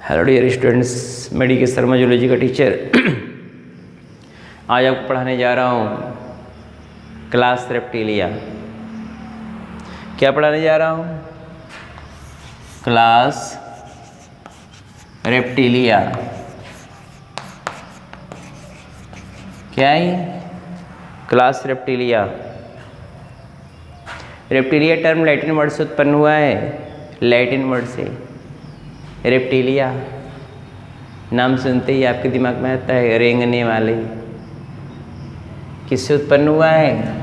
Hello dear students, मैं D के Sharma zoology का टीचर आज आपको पढ़ाने जा रहा हूँ क्लास रेप्टिलिया। क्या पढ़ाने जा रहा हूँ? Class reptilia. क्या है? Class reptilia. Reptilia term Latin word से उत्पन्न हुआ है, लैटिन वर्ड से रेप्टिलिया। नाम सुनते ही आपके दिमाग में आता है रेंगने वाले। किससे उत्पन्न हुआ है?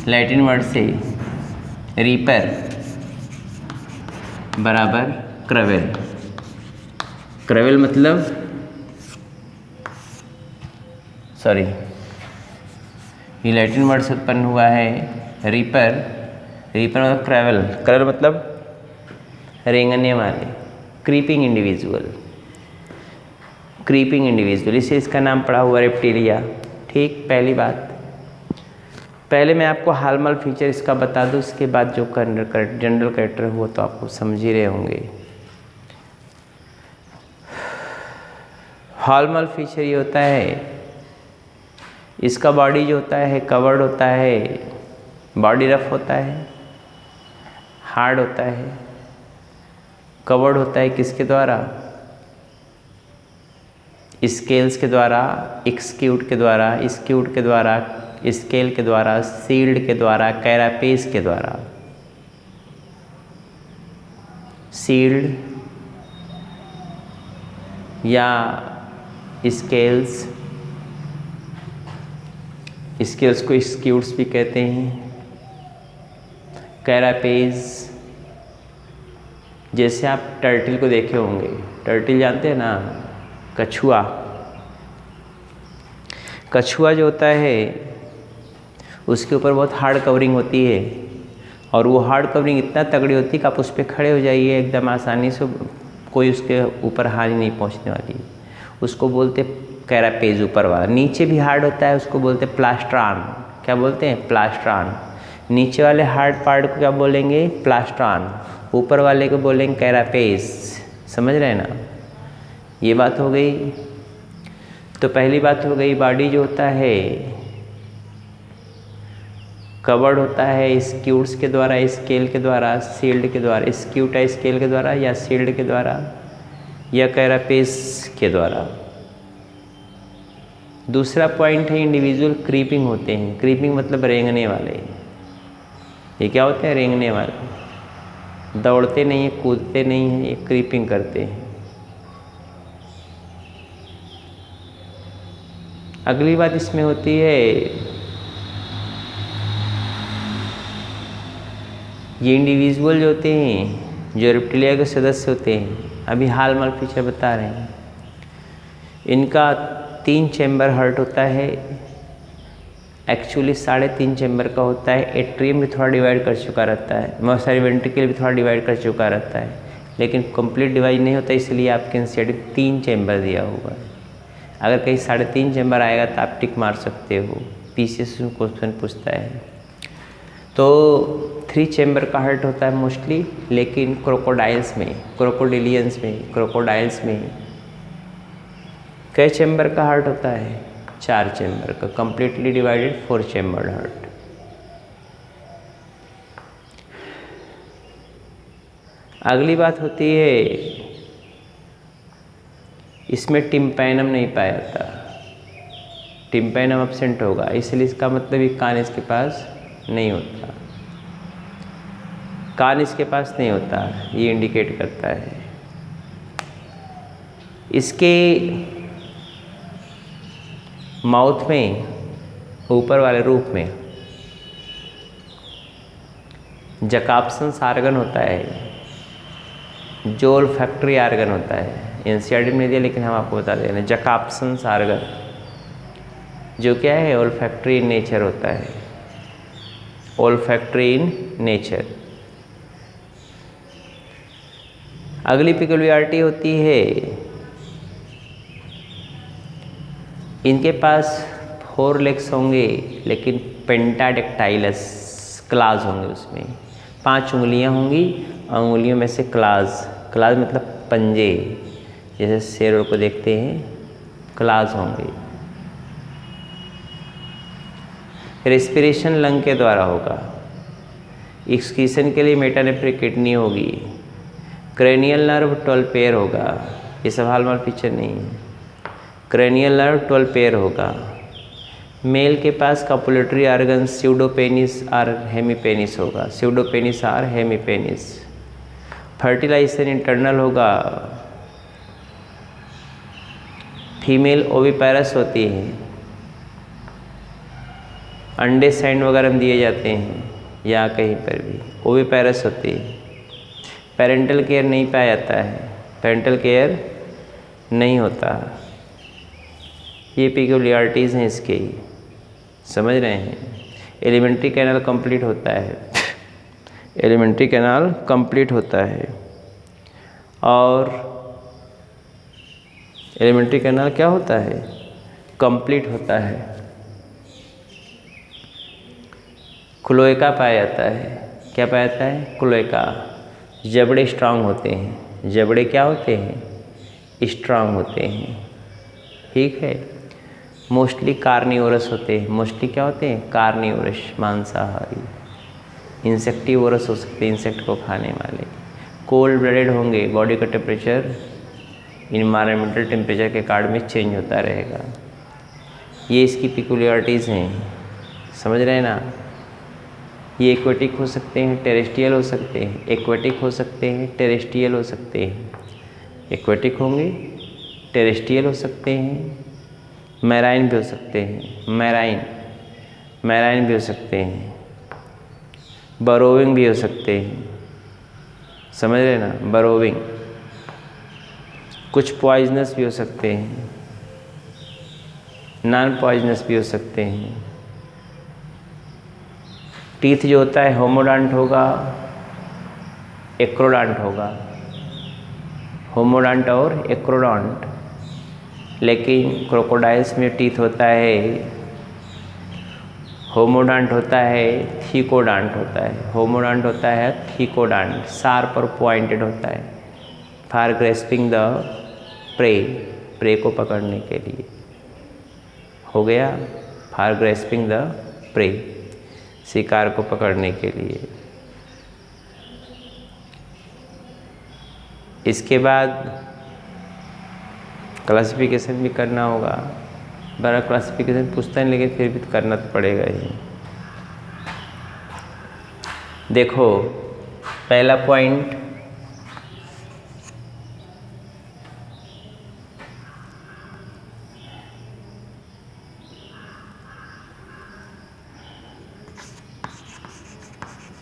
लैटिन वर्ड से रीपर बराबर क्रवेल। क्रवेल मतलब ये लैटिन वर्ड से उत्पन्न हुआ है रीपर मतलब क्रवेल। क्रवेल मतलब रेंगने वाले, क्रीपिंग इंडिविजुअल, इसे इसका नाम पड़ा हुआ रेप्टिलिया। ठीक, पहली बात। पहले मैं आपको हालमार्क फीचर इसका बता दूं, उसके बाद जो जनरल कैरेक्टर हुआ तो आपको समझ ही रहे होंगे। हालमार्क फीचर ये होता है, इसका बॉडी जो होता है कवर्ड होता है, बॉडी रफ होता है, हार्ड होता है। कवर्ड होता है किसके द्वारा? स्केल्स के द्वारा, एक्सक्यूट के द्वारा, स्क्यूट के द्वारा, स्केल के द्वारा, सील्ड के द्वारा, कैरापेस के द्वारा। सील्ड या स्केल्स को स्क्यूट्स भी कहते हैं। कैरापेस, जैसे आप टर्टल को देखे होंगे, टर्टल जानते हैं ना, कछुआ जो होता है उसके ऊपर बहुत हार्ड कवरिंग होती है, और वो हार्ड कवरिंग इतना तगड़ी होती है कि आप उस पर खड़े हो जाइए एकदम आसानी से, कोई उसके ऊपर हानि नहीं पहुंचने वाली। उसको बोलते कैरापेज ऊपर वाला। नीचे भी हार्ड होता है, उसको बोलते प्लास्ट्रॉन। क्या बोलते हैं? प्लास्ट्रॉन। नीचे वाले हार्ड पार्ट को क्या बोलेंगे? प्लास्ट्रॉन। ऊपर वाले को बोलेंगे कैरापेस। समझ रहे हैं ना? ये बात हो गई। तो पहली बात हो गई, बॉडी जो होता है कवर्ड होता है स्क्यूट्स के द्वारा, स्केल के द्वारा, सील्ड के द्वारा। स्क्यूट है स्केल के द्वारा या सील्ड के द्वारा या कैरापेस के द्वारा। दूसरा पॉइंट है इंडिविजुअल क्रीपिंग होते हैं। क्रीपिंग मतलब रेंगने वाले। ये क्या होते हैं? रेंगने वाले। दौड़ते नहीं हैं, कूदते नहीं हैं, ये क्रीपिंग करते हैं। अगली बात इसमें होती है, ये इंडिविजुअल जो होते हैं, जो रेप्टिलिया के सदस्य होते हैं, अभी हालमार्क फीचर बता रहे हैं, इनका 3 चैम्बर हार्ट होता है। एक्चुअली 3.5 चैम्बर का होता है। एट्रियम भी थोड़ा डिवाइड कर चुका रहता है, वेंट्रिकल भी थोड़ा डिवाइड कर चुका रहता है, लेकिन कंप्लीट डिवाइड नहीं होता, इसलिए आपके एनसीईआरटी में 3 चैम्बर दिया हुआ है। अगर कहीं 3.5 चैम्बर आएगा तो आप टिक मार सकते हो, पीसीएस क्वेश्चन पूछता है। तो 3 चैम्बर का हार्ट होता है मोस्टली, लेकिन क्रोकोडाइल्स में कई चैम्बर का हार्ट होता है? 4 चैम्बर का, कंप्लीटली डिवाइडेड 4 चैम्बर हार्ट। अगली बात होती है, इसमें टिम्पैनम नहीं पाया जाता, टिम्पैनम एब्सेंट होगा, इसलिए इसका मतलब ये कान इसके पास नहीं होता। कान इसके पास नहीं होता, ये इंडिकेट करता है। इसके माउथ में ऊपर वाले रूप में जकाप्सन्स आर्गन होता है, जो ओल्फैक्टरी आर्गन होता है। एनसीईआरटी में नहीं दिया, लेकिन हम आपको बता दे रहे हैं, जकाप्सन्स आर्गन जो क्या है? ओल्फैक्टरी इन नेचर होता है। Olfactory in nature. अगली पिक्युलियरिटी होती है, इनके पास 4 लेग्स होंगे, लेकिन पेंटाडेक्टाइलस क्लास होंगे उसमें। 5 उंगलियां होंगी और उंगलियों में से क्लास मतलब पंजे, जैसे शेरों को देखते हैं क्लास होंगे। रेस्पिरेशन लंग के द्वारा होगा। एक्सक्रीशन के लिए मेटानेफ्रिक किडनी होगी। क्रेनियल नर्व 12 पेयर होगा। ये सवाल वाल पिक्चर नहीं है। क्रेनियल नर्व 12 पेयर होगा। मेल के पास कॉपुलेटरी ऑर्गन स्यूडोपेनिस और हेमीपेनिस होगा। स्यूडोपेनिस और हेमीपेनिस। फर्टिलाइजेशन इंटरनल होगा। फीमेल ओविपेरस होती है। अंडे सैंड वगैरह में दिए जाते हैं या कहीं पर भी ओविपेरस होती है। पेरेंटल केयर नहीं पाया जाता है, पेरेंटल केयर नहीं होता। ये पिक्यूलियरिटीज़ हैं इसके, समझ रहे हैं। एलिमेंट्री कैनाल कंप्लीट होता है, एलिमेंट्री कैनाल कंप्लीट होता है। और एलिमेंट्री कैनाल क्या होता है? कंप्लीट होता है। क्लोएका पाया जाता है। क्या पाया जाता है? क्लोएका। जबड़े स्ट्रांग होते हैं। जबड़े क्या होते हैं? स्ट्रांग होते हैं। ठीक है। मोस्टली कार्निवोरस होते हैं। मोस्टली क्या होते हैं? कार्निवोरस, मांसाहारी। इंसेक्टिवोरस हो सकते हैं, इंसेक्ट को खाने वाले। कोल्ड ब्लडेड होंगे। बॉडी का टेम्परेचर इन्वायरमेंटल टेम्परेचर के अकॉर्डिंग में चेंज होता रहेगा। ये इसकी पिक्यूलियरिटीज़ हैं, समझ रहे हैं ना। ये एक्वेटिक हो सकते हैं, टेरेस्ट्रियल हो सकते हैं। एक्वेटिक हो सकते हैं, टेरेस्ट्रियल हो सकते हैं। एक्वेटिक होंगे, टेरेस्ट्रियल हो सकते हैं, मैराइन भी हो सकते हैं। मैराइन भी हो सकते हैं। बरोविंग भी हो सकते हैं, समझ रहे ना। बरोविंग। कुछ पॉइजनस भी हो सकते हैं, नॉन पॉइजनस भी हो सकते हैं। टीथ जो होता है होमोडॉन्ट होगा, एक्रोडॉन्ट होगा। होमोडॉन्ट और एक्रोडॉन्ट। लेकिन क्रोकोडाइल्स में टीथ होता है होमोडॉन्ट होता है, थीकोडॉन्ट होता है। होमोडॉन्ट होता है, थीकोडॉन्ट शार्प और पॉइंटेड होता है फॉर ग्रेस्पिंग द प्रे को पकड़ने के लिए। हो गया, फॉर ग्रेस्पिंग द प्रे, शिकार को पकड़ने के लिए। इसके बाद क्लासिफिकेशन भी करना होगा। बड़ा क्लासिफिकेशन पूछता है लेकिन फिर भी तो करना तो पड़ेगा ही। देखो पहला पॉइंट,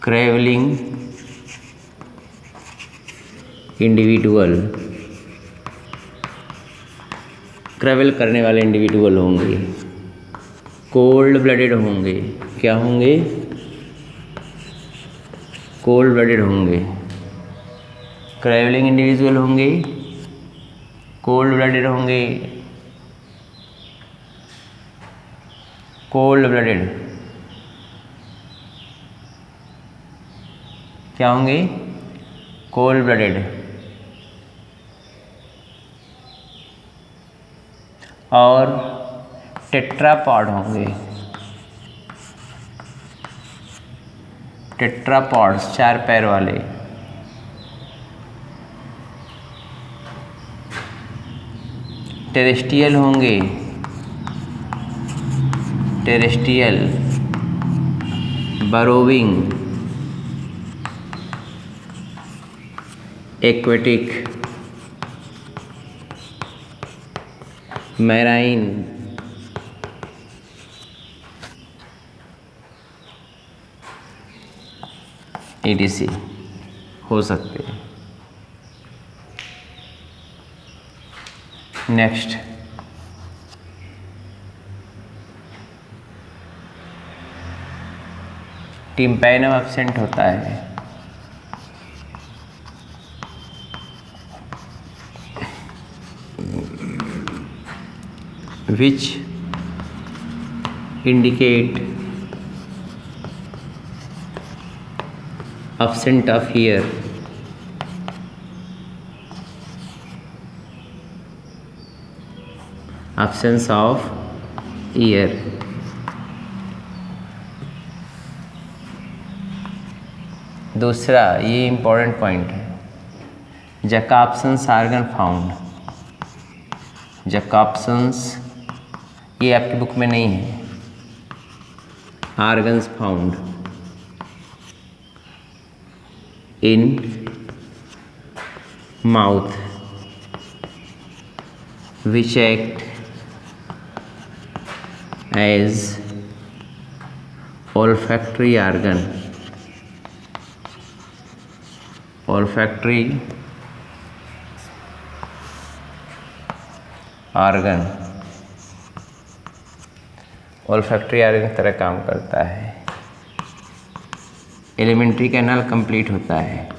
ट्रैवलिंग इंडिविजुअल, ट्रैवल करने वाले इंडिविजुअल होंगे, कोल्ड ब्लडेड होंगे। क्या होंगे? कोल्ड ब्लडेड होंगे। ट्रैवलिंग इंडिविजुअल होंगे, कोल्ड ब्लडेड होंगे। कोल्ड ब्लडेड क्या होंगे? Cold blooded. और टेट्रापॉड होंगे। टेट्रापॉड्स 4 पैर वाले। टेरेस्ट्रियल होंगे। Terrestrial, burrowing, aquatic, marine, ETC हो सकते हैं। नेक्स्ट, टिम्पैनम एब्सेंट होता है। which indicate absent of ear, absence of ear. दूसरा, ये इम्पोर्टेंट पॉइंट है, जैकॉब्सन्स ऑर्गन फाउंड। जैकॉब्सन्स, ये आपकी बुक में नहीं है। Organs found in mouth which act as olfactory organ, olfactory organ, olfactory organ की तरह काम करता है। एलिमेंट्री कैनाल कंप्लीट होता है।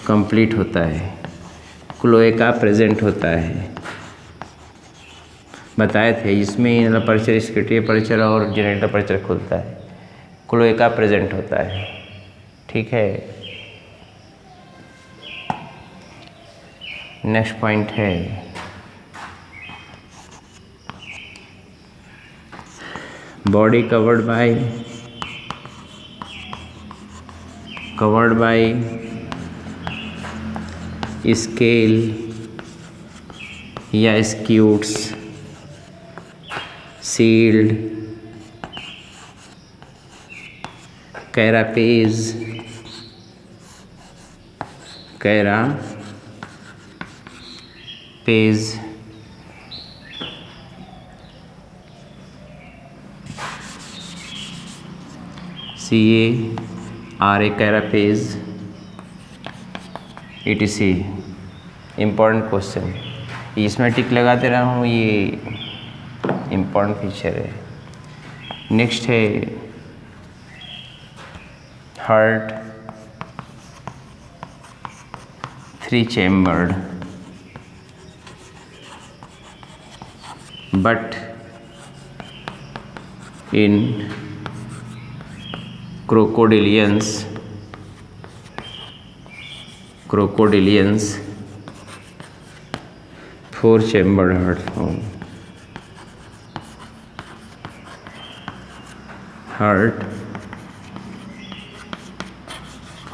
कंप्लीट होता है, क्लोएका प्रेजेंट होता है। बताए थे इसमें इनर अपर्चर, स्क्रिटरी अपर्चर और जेनिटल अपर्चर खुलता है, क्लोएका प्रेजेंट होता है। ठीक है, नेक्स्ट पॉइंट है बॉडी कवर्ड बाय स्केल या scutes, shield, carapace, CARA carapace, ETC। Important question, इसमें टिक लगाते रहा हूँ, ये इम्पॉर्टेंट फीचर है। नेक्स्ट है heart 3 chambered, but in crocodilians 4 chambered heart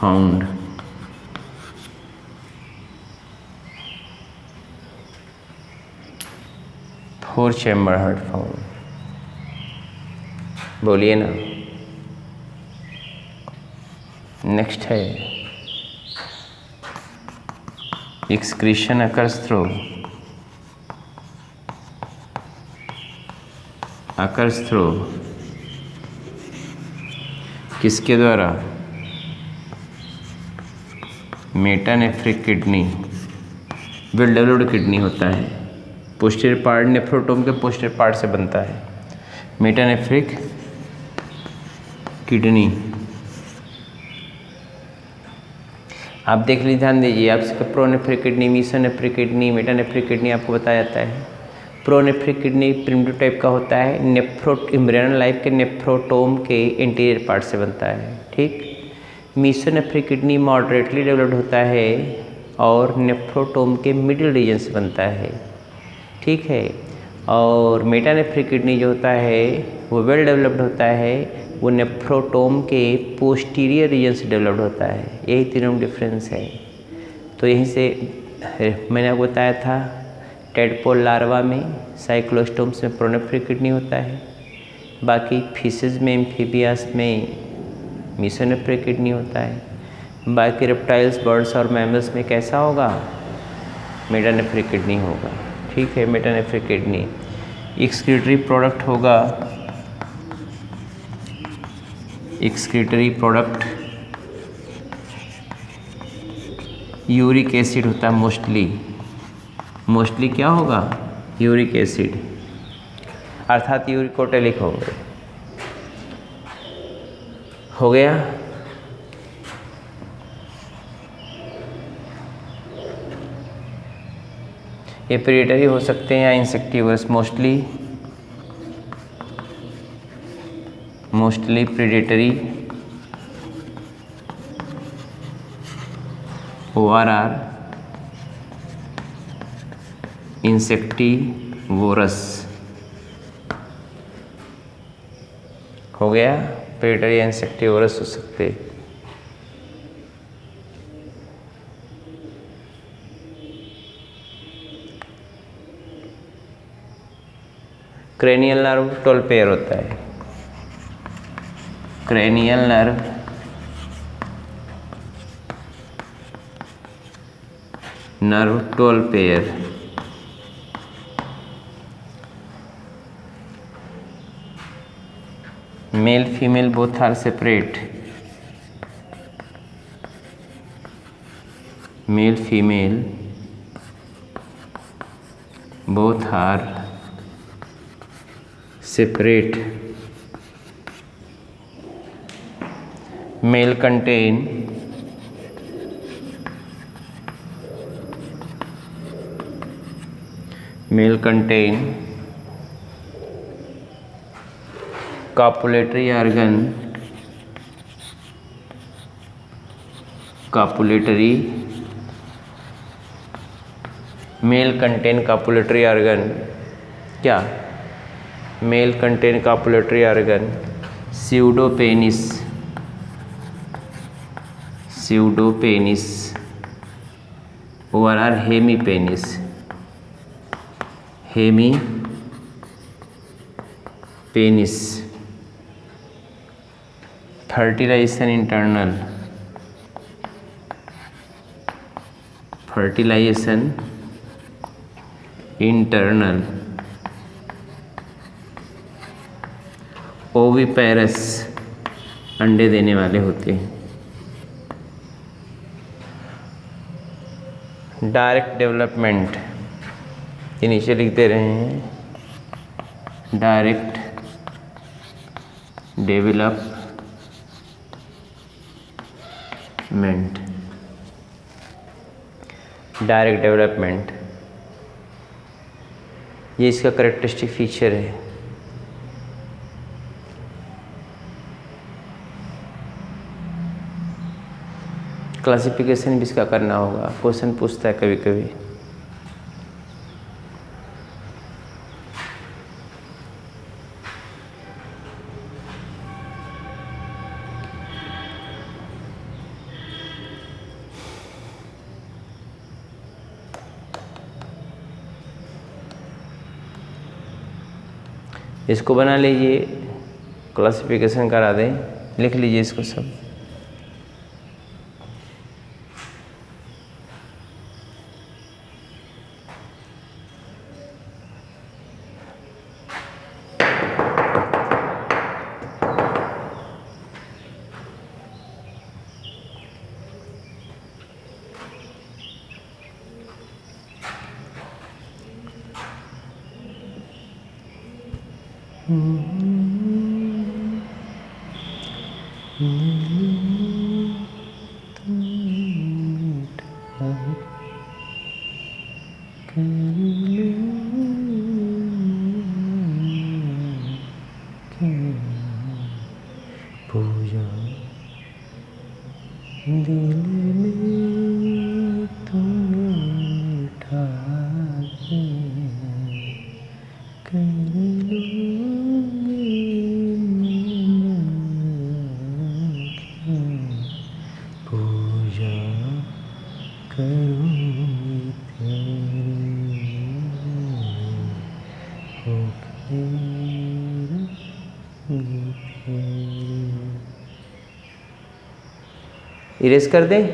found। 4 chambered heart found। बोलिए ना। नेक्स्ट है एक्सक्रीशन अकर्स थ्रू किसके द्वारा? Metanephric kidney, well developed kidney होता है। पोस्टीरियर पार्ट नेफ्रोटोम के पोस्टीरियर पार्ट से बनता है मेटानेफ्रिक किडनी। आप देख लीजिए, ध्यान दीजिए, आपसे pronephric kidney, mesonephric kidney, metanephric kidney आपको बताया जाता है। प्रोनेफ्रिक किडनी प्रिमिटिव टाइप का होता है, एम्ब्रियोनल लाइफ के नेफ्रोटोम के इंटीरियर पार्ट से बनता है। ठीक। मीसोनेफ्रिक किडनी मॉडरेटली डेवलप्ड होता है और नेफ्रोटोम के मिडिल रीजन से बनता है। ठीक है। और मेटानेफ्रिक किडनी जो होता है वो वेल डेवलप्ड होता है, वो नेफ्रोटोम के पोस्टीरियर रीजन से डेवलप्ड होता है। यही तीनों डिफरेंस है। तो यहीं से मैंने आपको बताया था, टेडपोल लार्वा में, साइक्लोस्टोम्स में प्रोनेफ्रिक किडनी होता है, बाकी फिशेज में, एम्फीबियास में मीसोनेफ्रिक किडनी होता है, बाकी रेप्टाइल्स, बर्ड्स और मैमल्स में कैसा होगा? मेटानेफ्रिक किडनी होगा। ठीक है। मेटानेफ्रिक किडनी एक्सक्रीटरी प्रोडक्ट होगा, एक्सक्रीटरी प्रोडक्ट यूरिक एसिड होता है मोस्टली क्या होगा? यूरिक एसिड, अर्थात यूरिकोटेलिक होंगे। हो गया। ये प्रेडेटरी हो सकते हैं या insectivores, mostly mostly predatory ORR insectivorous हो गया। प्रेडेटरी इंसेक्टिवोरस हो सकते। क्रेनियल नर्व 12 पेयर होता है। Cranial nerve nerve 12 pair. Male female both are separate. Male female both are separate. Male contain copulatory organ, male contain copulatory organ. क्या? Male contain copulatory organ pseudopenis ORR hemipenis. Fertilization internal. Oviparous अंडे देने वाले होते हैं। Direct development ये नीचे लिख दे रहे हैं। डायरेक्ट डेवलपमेंट ये इसका कैरेक्टरिस्टिक फीचर है। क्लासिफिकेशन भी इसका करना होगा, क्वेश्चन पूछता है कभी कभी। इसको बना लीजिए, क्लासिफिकेशन करा दें, लिख लीजिए इसको सब। पूजा दिल में तुम उठा के कर लूँगी पूजा करूँगी तेरी होके इरेज कर दें।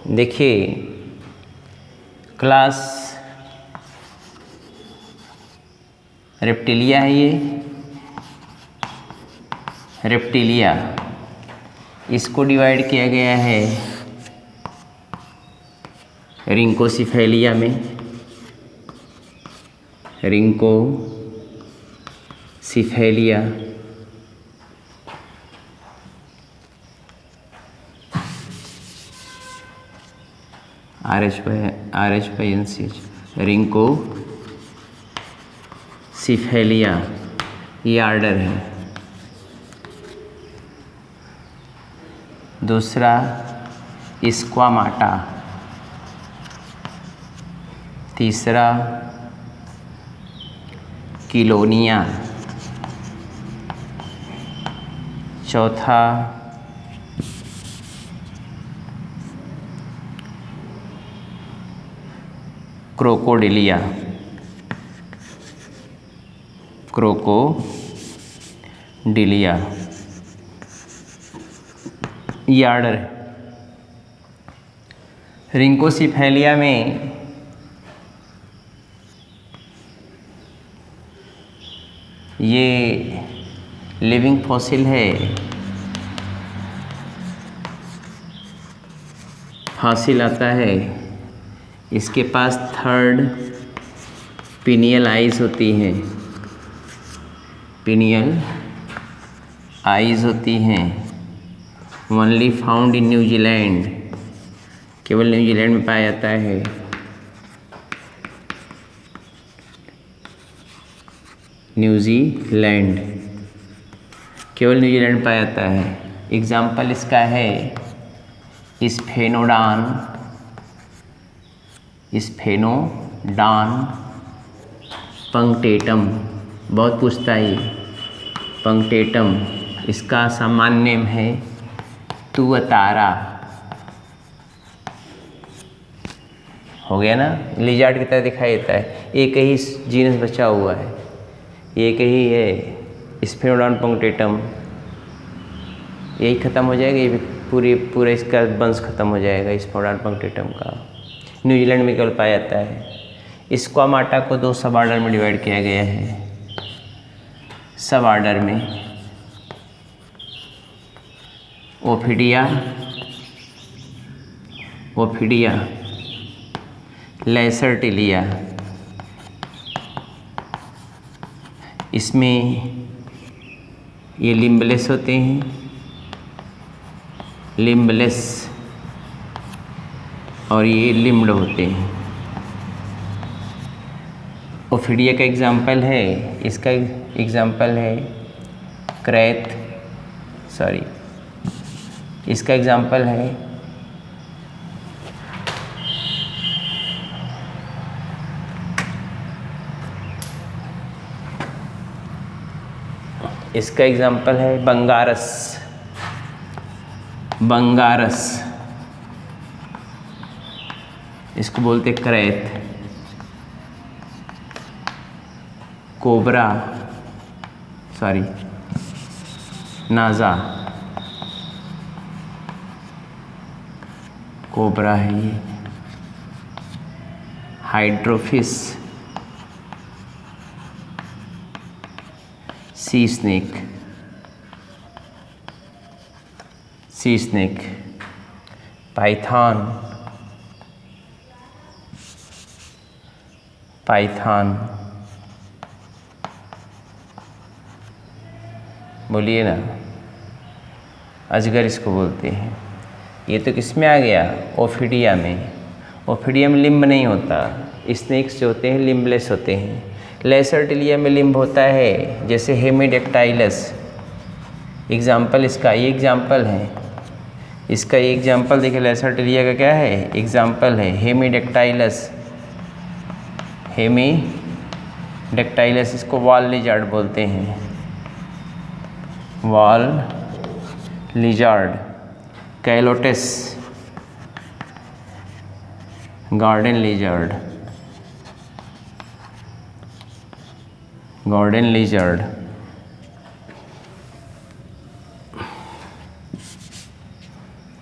देखिए क्लास रेप्टिलिया है, ये रेप्टिलिया, इसको डिवाइड किया गया है रिंकोसिफेलिया में, रिंकोसिफेलिया, RH/NCH, रिंकोसिफेलिया, ये आर्डर है। दूसरा स्क्वामाटा, तीसरा किलोनिया, चौथा क्रोकोडिलिया, ये आर्डर है। रिंकोसिफेलिया में ये लिविंग फॉसिल है, फॉसिल आता है, इसके पास थर्ड पिनियल आइज होती हैं, पिनियल आइज होती हैं, ओनली फाउंड इन न्यूजीलैंड, केवल न्यूजीलैंड में पाया जाता है। न्यूजीलैंड, केवल न्यूजीलैंड में पाया जाता है। एग्जाम्पल इसका है स्फेनोडान पंक्टेटम, बहुत पूछता है पंक्टेटम, इसका सामान्य नेम है तुअतारा। हो गया ना, लिजार्ड की तरह दिखाई देता है, एक ही जीनस बचा हुआ है, एक ही है स्फेनोडान पंक्टेटम, यही ख़त्म हो जाएगा, ये पूरा इसका वंश खत्म हो जाएगा स्फेनोडान पंक्टेटम का। न्यूजीलैंड में केवल पाया जाता है। स्क्वामाटा को 2 सब आर्डर में डिवाइड किया गया है। सब आर्डर में ओफिडिया, लैसर्टिलिया, इसमें ये लिम्बलेस होते हैं, लिम्बलेस, और ये लिम्ड होते हैं। ओफिडिया का एग्जाम्पल है, इसका एग्जाम्पल है इसका एग्जाम्पल है इसको बोलते करैत। कोबरा, सॉरी नाजा, कोबरा है ये। हाइड्रोफिस, सी स्नेक, सी स्नेक। पाइथन, पाइथन, बोलिए ना। अजगर इसको बोलते हैं। ये तो किस में आ गया? ओफिडिया में। ओफिडिया में लिम्ब नहीं होता, स्नेक्स जो होते हैं लिम्बलेस होते हैं। लेसर्टिलिया में लिम्ब होता है, जैसे हेमिडेक्टाइलस। एग्जाम्पल इसका, ये एग्जाम्पल है इसका, ये एग्जाम्पल देखिए। लेसर्टिलिया का क्या है? एग्जाम्पल है हेमिडेक्टाइलस। हेमिडेक्टाइलस, इसको वॉल लिजार्ड बोलते हैं, wall lizard. Calotes, garden lizard, garden lizard.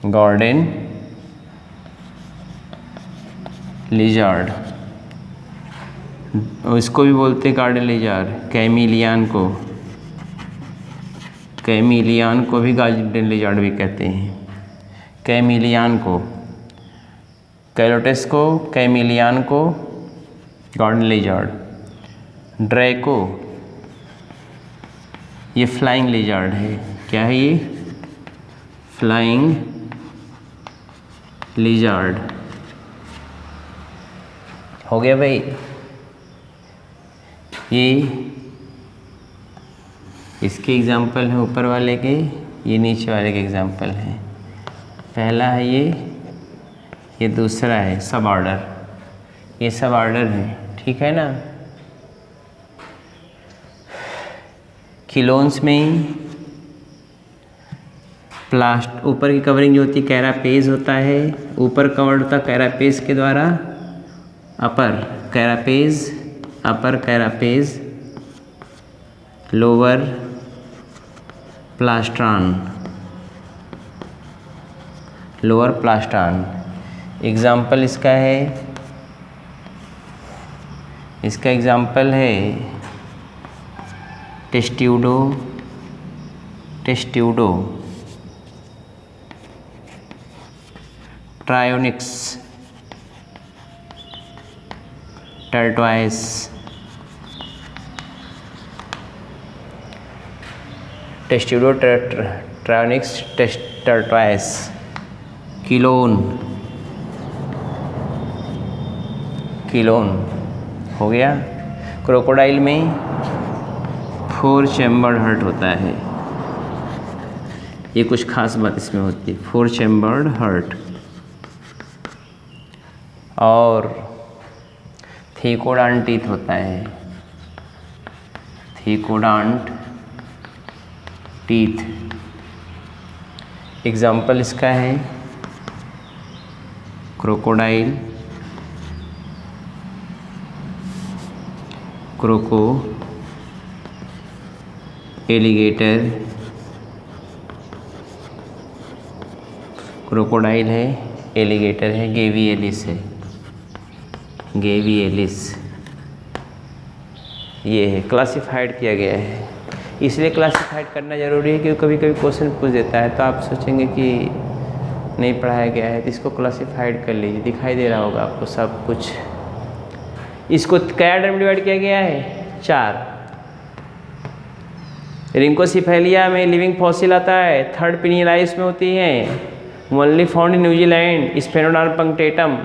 Garden lizard, इसको भी बोलते हैं गार्डन लिजार्ड। कैमिलियन को, कैमिलियन को भी गार्डन लिजार्ड भी कहते हैं। कैमिलियन को, कैलोटेस को, कैमिलियन को गार्डन लिजार्ड। ड्रैको, ये फ्लाइंग लिजार्ड है। क्या है ये? Flying lizard. हो गया भाई। ये इसके एग्जाम्पल है ऊपर वाले के, ये नीचे वाले के एग्जाम्पल हैं। पहला है ये दूसरा है सब ऑर्डर, ये सब ऑर्डर है, ठीक है ना। खिलौन्स में ही प्लास्ट ऊपर की कवरिंग जो होती है कैरापेज होता है, ऊपर कवर्ड होता है कैरापेज के द्वारा। Upper carapace, upper carapace, lower plastron, lower plastron. Example इसका है, इसका एग्जाम्पल है testudo, testudo. Trionyx, tortoise, testudo, trionyx, tortoise. Chelone, chelone हो गया। क्रोकोडाइल में 4 चैम्बर्ड हार्ट होता है, ये कुछ खास बात इसमें होती है, 4 चैम्बर्ड हार्ट। और थीकोडांट टीथ होता है, थीकोडांट टीथ। एग्जाम्पल इसका है क्रोकोडाइल, क्रोको, एलिगेटर। क्रोकोडाइल है, एलिगेटर है, गेवी एलिस है, गेवी एलिस। ये है, क्लासिफाइड किया गया है। इसलिए क्लासिफाइड करना ज़रूरी है क्योंकि कभी कभी क्वेश्चन पूछ देता है, तो आप सोचेंगे कि नहीं पढ़ाया गया है, तो इसको क्लासिफाइड कर लीजिए। दिखाई दे रहा होगा आपको सब कुछ। इसको क्या टर्म डिवाइड किया गया है? 4। रिंकोसिफेलिया में लिविंग फॉसिल आता है, थर्ड पिनियलाइस में होती हैं, only found in New Zealand. Sphenodon punctatum,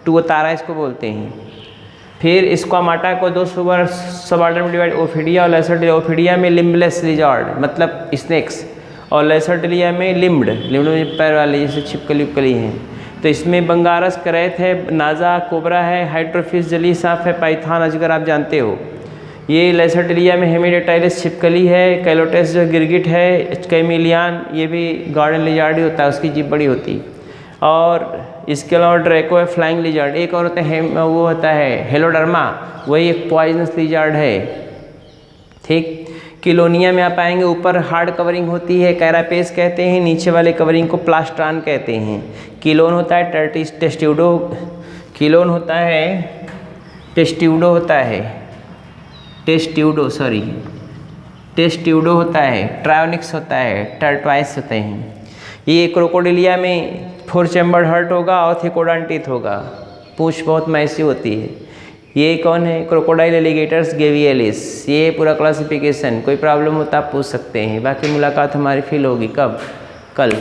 2 तारा इसको बोलते हैं। फिर स्क्वामाटा को 2 सब ऑर्डर में डिवाइड, ओफिडिया और लेसर्टिलिया। ओफिडिया में लिम्बलेस लिजार्ड मतलब स्नेक्स, और लेसर्टिलिया में लिम्ब्ड, लिम्ब्ड में पैर वाले जैसे छिपकली उपकली हैं। तो इसमें बंगारस करैत है, नाजा कोबरा है, हाइड्रोफिस जली सांप है, पाइथन अजगर आप जानते हो। ये लेसर्टिलिया में हेमिडेक्टाइलस छिपकली है, कैलोटेस जो गिरगिट है, कैमिलियन ये भी गार्डन लिजार्ड ही होता है, उसकी जीभ बड़ी होती। और इसके अलावा ड्रैको है फ्लाइंग लिजर्ड, एक और होता है वो होता है हेलोडर्मा, वही एक पॉइजनस लिजर्ड है। ठीक, किलोनिया में आप आएंगे, ऊपर हार्ड कवरिंग होती है कैरापेस कहते हैं, नीचे वाले कवरिंग को प्लास्ट्रान कहते हैं। किलोन होता है टेस्ट्यूडो, किलोन होता है टेस्ट्यूडो होता है, टेस्ट्यूडो होता है, ट्रायोनिक्स होता है, टर्टवाइस होते हैं। ये क्रोकोडिलिया में 4 चैम्बर्ड हर्ट होगा और थिकोडांटिथ होगा, पूंछ बहुत मैसी होती है। ये कौन है? Crocodile alligators gavialis. ये पूरा क्लासिफिकेशन, कोई प्रॉब्लम होता आप पूछ सकते हैं। बाकी मुलाकात हमारी फिल होगी कब? कल।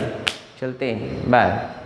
चलते हैं, बाय।